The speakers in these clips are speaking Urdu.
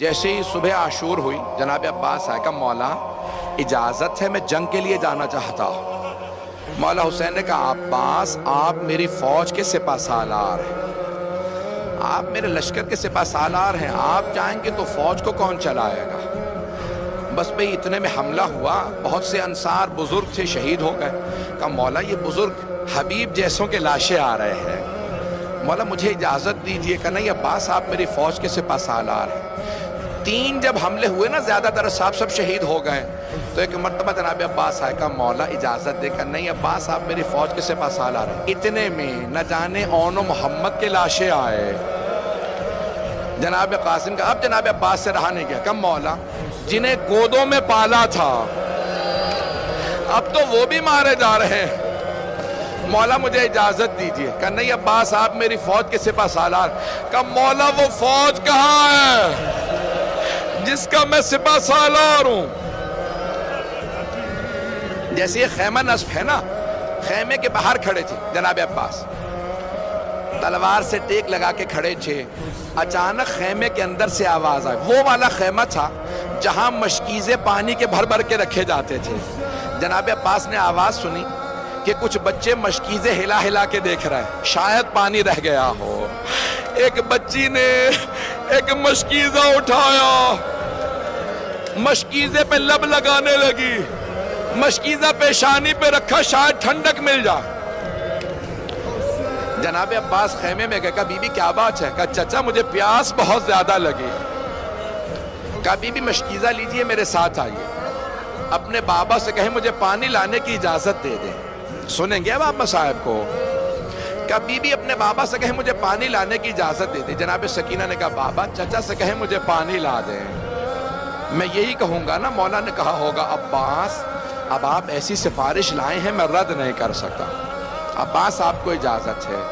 جیسے ہی صبح عاشور ہوئی جناب عباس آئے کہا مولا اجازت ہے میں جنگ کے لیے جانا چاہتا ہوں۔ مولا حسین نے کہا عباس آپ میری فوج کے سپہ سالار ہیں، آپ میرے لشکر کے سپہ سالار ہیں، آپ جائیں گے تو فوج کو کون چلائے گا؟ بس بھئی اتنے میں حملہ ہوا، بہت سے انصار بزرگ تھے شہید ہو گئے۔ کہا مولا یہ بزرگ حبیب جیسوں کے لاشیں آ رہے ہیں، مولا مجھے اجازت دیجئے۔ کہ نہیں عباس آپ میری فوج کے سپہ سالار ہیں۔ 3 جب حملے ہوئے نا زیادہ تر صاحب سب شہید ہو گئے، تو ایک مرتبہ جناب عباس آئے کہا مولا اجازت دے کر نہیں عباس آپ میری فوج کے سپہ سالار ہیں۔ اتنے میں نہ جانے اون و محمد کے لاشیں آئے۔ جناب قاسم کا اب جناب عباس سے رہا نہیں گیا، کہا مولا جنہیں گودوں میں پالا تھا اب تو وہ بھی مارے جا رہے ہیں، مولا مجھے اجازت دیجئے۔ کہا نہیں عباس آپ میری فوج کے سپہ سالار۔ کہا مولا وہ فوج کہاں ہے جس کا میں سپہ سالار ہوں؟ جیسے یہ خیمہ نصب ہے نا، خیمے کے باہر کھڑے تھے جناب عباس، تلوار سے ٹیک لگا کے کھڑے تھے، اچانک خیمے کے اندر سے آواز آئی۔ وہ والا خیمہ تھا جہاں مشکیزیں پانی کے بھر بھر کے رکھے جاتے تھے۔ جناب عباس نے آواز سنی کہ کچھ بچے مشکیزیں ہلا ہلا کے دیکھ رہے ہیں، شاید پانی رہ گیا ہو۔ ایک بچی نے ایک مشکیزہ اٹھایا، مشکیزے پہ لب لگانے لگی، مشکیزہ پیشانی پہ رکھا شاید ٹھنڈک مل جائے۔ جناب عباس خیمے میں گئے، کہا بی بی کیا بات ہے؟ کہا چچا مجھے پیاس بہت زیادہ لگی۔ کہا بی بی مشکیزہ لیجئے میرے ساتھ آئیے، اپنے بابا سے کہیں مجھے پانی لانے کی اجازت دے دیں۔ سنیں گے بابا صاحب کو؟ کہا بی بی اپنے بابا سے کہیں مجھے پانی لانے کی اجازت دے دیں۔ جناب سکینہ نے کہا بابا چچا سے کہیں مجھے پانی لا دیں۔ میں یہی کہوں گا نا، مولا نے کہا ہوگا عباس اب آپ ایسی سفارش لائے ہیں میں رد نہیں کر سکتا، عباس آپ کو اجازت ہے۔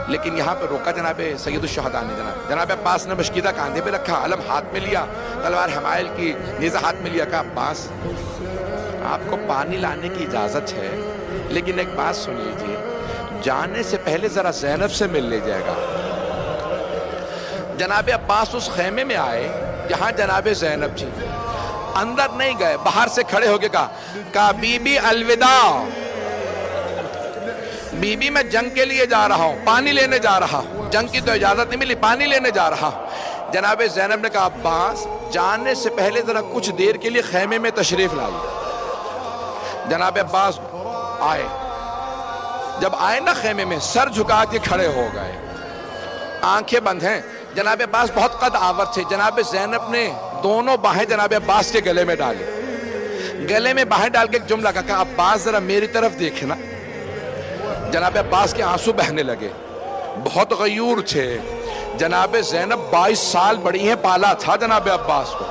لیکن یہاں پہ روکا جناب سید الشہداء نے۔ جناب عباس نے مشکیزہ کاندھے پہ رکھا، علم ہاتھ میں لیا، تلوار حمائل کی نیزہ ہاتھ میں لیا۔ کہا عباس آپ کو پانی لانے کی اجازت ہے، لیکن ایک بات سن لیجئے، جانے سے پہلے ذرا زینب سے مل لے جائے گا۔ جناب عباس اس خیمے میں آئے جہاں جناب زینب تھی، اندر نہیں گئے، باہر سے کھڑے ہو کے کہا بی بی الوداع، بی بی میں جنگ کے لیے جا رہا ہوں، پانی لینے جا رہا ہوں، جنگ کی تو اجازت نہیں ملی، پانی لینے جا رہا ہوں۔ جناب زینب نے کہا عباس جانے سے پہلے ذرا کچھ دیر کے لیے خیمے میں تشریف لائیے۔ جناب عباس آئے، جب آئے نا خیمے میں سر جھکا کے کھڑے ہو گئے، آنکھیں بند ہیں۔ جناب عباس بہت قد آور تھے، جناب زینب نے دونوں باہیں جناب عباس کے گلے میں ڈالی، گلے میں باہیں ڈال کے ایک جملہ کہا عباس ذرا میری طرف دیکھنا۔ جناب عباس کے آنسو بہنے لگے، بہت غیور تھے۔ جناب زینب 22 سال بڑی ہیں، پالا تھا جناب عباس کو،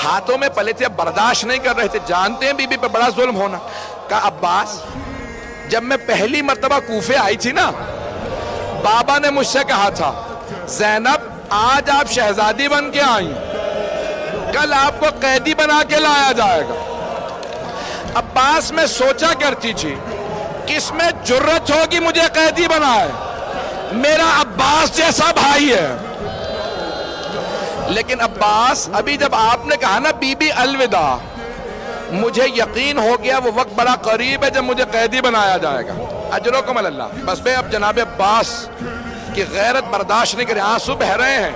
ہاتھوں میں پلے تھے، برداشت نہیں کر رہے تھے، جانتے ہیں بی بی پہ بڑا ظلم ہونا۔ کہا عباس جب میں پہلی مرتبہ کوفے آئی تھی نا، بابا نے مجھ سے کہا تھا زینب آج آپ شہزادی بن کے آئیں، کل آپ کو قیدی بنا کے لایا جائے گا۔ عباس میں سوچا کرتی تھی کس میں جرت ہوگی مجھے قیدی بنائے، میرا عباس جیسا بھائی ہے۔ لیکن عباس ابھی جب آپ نے کہا نا بی بی الوداع، مجھے یقین ہو گیا وہ وقت بڑا قریب ہے جب مجھے قیدی بنایا جائے گا۔ اجرکم اللہ۔ بس بے اب جناب عباس کی غیرت برداشت نہیں کرے، آنسو بہ رہے ہیں،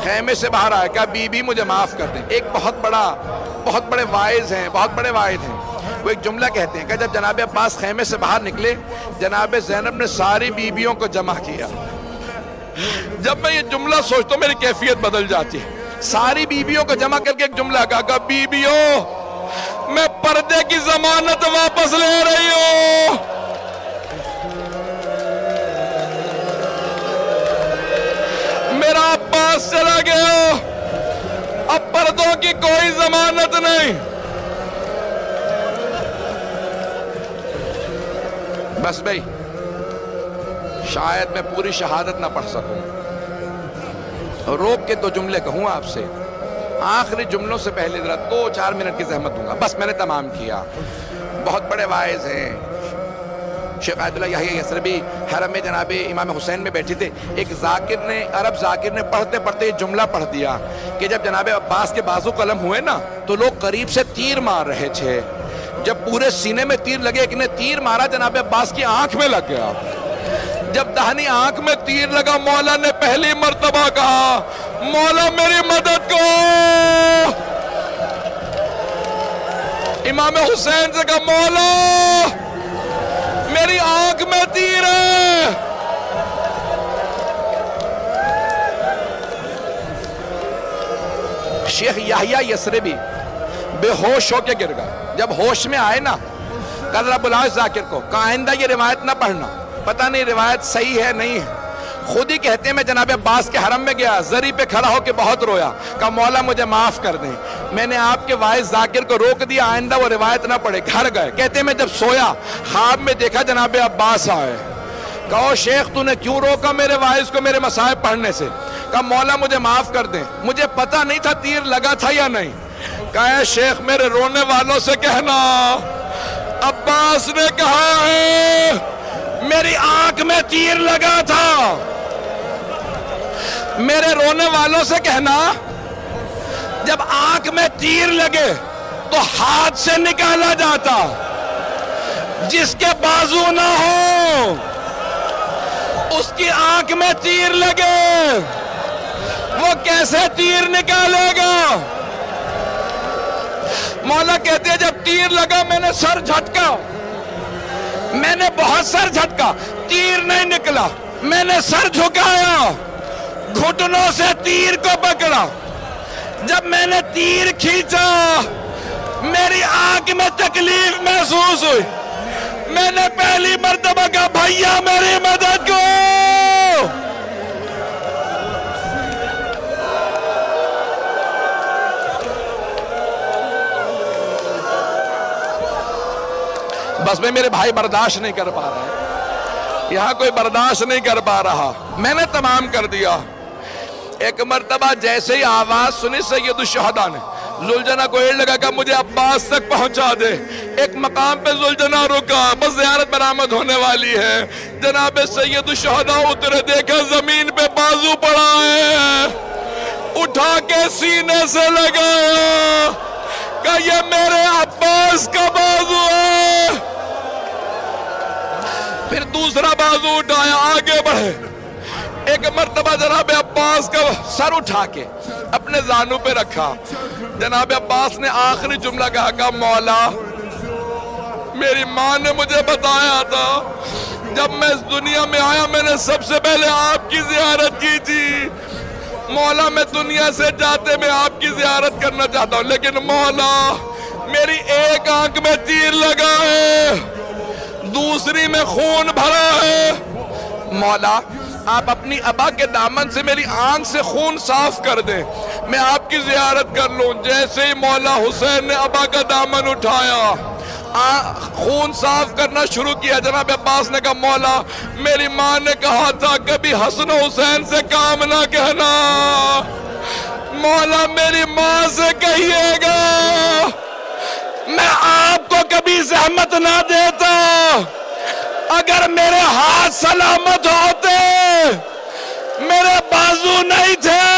خیمے سے باہر آئے، کہا بی بی مجھے معاف کر دیں۔ ایک بہت بڑے واعظ ہیں، وہ ایک جملہ کہتے ہیں کہ جب جناب عباس خیمے سے باہر نکلے، جناب زینب نے ساری بیویوں کو جمع کیا۔ جب میں یہ جملہ سوچتا ہوں میری کیفیت بدل جاتی ہے۔ ساری بیویوں کو جمع کر کے ایک جملہ کہا بیویوں میں پردے کی ضمانت واپس لے رہی ہوں، میرا عباس چلا گیا، اب پردوں کی کوئی ضمانت نہیں۔ بس بھئی شاید میں پوری شہادت نہ پڑھ سکوں، روک کے 2 جملے کہوں آپ سے، آخری جملوں سے پہلے ذرا 2-4 منٹ کی زحمت دوں گا، بس میں نے تمام کیا۔ بہت بڑے واعظ ہیں، شیخ آیت اللہ یحییٰ یثربی حرم میں جناب امام حسین میں بیٹھے تھے. ایک ذاکر نے، عرب ذاکر نے پڑھتے پڑھتے جملہ پڑھ دیا کہ جب جناب عباس کے بازو قلم ہوئے نا تو لوگ قریب سے تیر مار رہے تھے. جب پورے سینے میں تیر لگے، ایک نے تیر مارا جناب عباس کی آنکھ میں لگ گیا. جب دہنی آنکھ میں تیر لگا، مولا نے پہلی مرتبہ کہا مولا میری مدد کو. امام حسین سے کہا مولا میری آنکھ میں تیر ہے. شیخ یحییٰ یثربی بے ہوش ہو کے گر گئے. جب ہوش میں آئے نا کہا بلاؤ ذاکر کو، کہا آئندہ یہ روایت نہ پڑھنا، پتہ نہیں روایت صحیح ہے نہیں ہے. خود ہی کہتے ہیں میں جناب عباس کے حرم میں گیا، زری پہ کھڑا ہو کے بہت رویا، کہا مولا مجھے معاف کر دیں، میں نے آپ کے وائس ذاکر کو روک دیا، آئندہ وہ روایت نہ پڑھے. گھر گئے. کہتے ہیں میں جب سویا خواب میں دیکھا جناب عباس آئے. کہو شیخ تو نے کیوں روکا میرے وائس کو میرے مصائب پڑھنے سے؟ کہا مولا مجھے معاف کر دیں، مجھے پتہ نہیں تھا تیر لگا تھا یا نہیں. کہا اے شیخ میرے رونے والوں سے کہنا عباس نے کہا ہے میری آنکھ میں تیر لگا تھا. میرے رونے والوں سے کہنا جب آنکھ میں تیر لگے تو ہاتھ سے نکالا جاتا، جس کے بازو نہ ہو اس کی آنکھ میں تیر لگے وہ کیسے تیر نکالے گا؟ مولا کہتے ہیں جب تیر لگا میں نے سر جھٹکا، میں نے بہت سر جھٹکا، تیر نہیں نکلا. میں نے سر جھکایا، گھٹنوں سے تیر کو پکڑا. جب میں نے تیر کھینچا میری آنکھ میں تکلیف محسوس ہوئی. میں نے پہلی مرتبہ کہا بھیا میری مدد کو. بس میں میرے بھائی برداشت نہیں کر پا رہے، یہاں کوئی برداشت نہیں کر پا رہا. میں نے تمام کر دیا. ایک مرتبہ جیسے ہی آواز سنی سید الشہداء نے، زلجنا کو ایڑ لگا کہ مجھے عباس تک پہنچا دے. ایک مقام پہ زلجنا رکا، بس زیارت برآمد ہونے والی ہے. جناب سید الشہداء اترے، دیکھا زمین پہ بازو پڑا ہے، اٹھا کے سینے سے لگایا کہ یہ میرے عباس کا بازو ہے. پھر دوسرا بازو اٹھایا، آگے بڑھے. ایک مرتبہ جناب عباس کا سر اٹھا کے اپنے زانوں پہ رکھا. جناب عباس نے آخری جملہ کہا کہ مولا میری ماں نے مجھے بتایا تھا جب میں اس دنیا میں آیا میں نے سب سے پہلے آپ کی زیارت کی تھی. مولا میں دنیا سے جاتے میں آپ کی زیارت کرنا چاہتا ہوں، لیکن مولا میری ایک آنکھ میں تیر لگا ہے، دوسری میں خون بھرا ہے. مولا آپ اپنی ابا کے دامن سے میری آنکھ سے خون صاف کر دیں، میں آپ کی زیارت کر لوں. جیسے ہی مولا حسین نے ابا کا دامن اٹھایا، خون صاف کرنا شروع کیا. جناب عباس نے کہا مولا میری ماں نے کہا تھا کبھی حسن و حسین سے کام نہ کہنا. مولا میری ماں سے کہیے گا میں آپ کو کبھی زحمت نہ دیتا. اگر میرے ہاتھ سلامت ہوتے، میرے بازو نہیں تھے،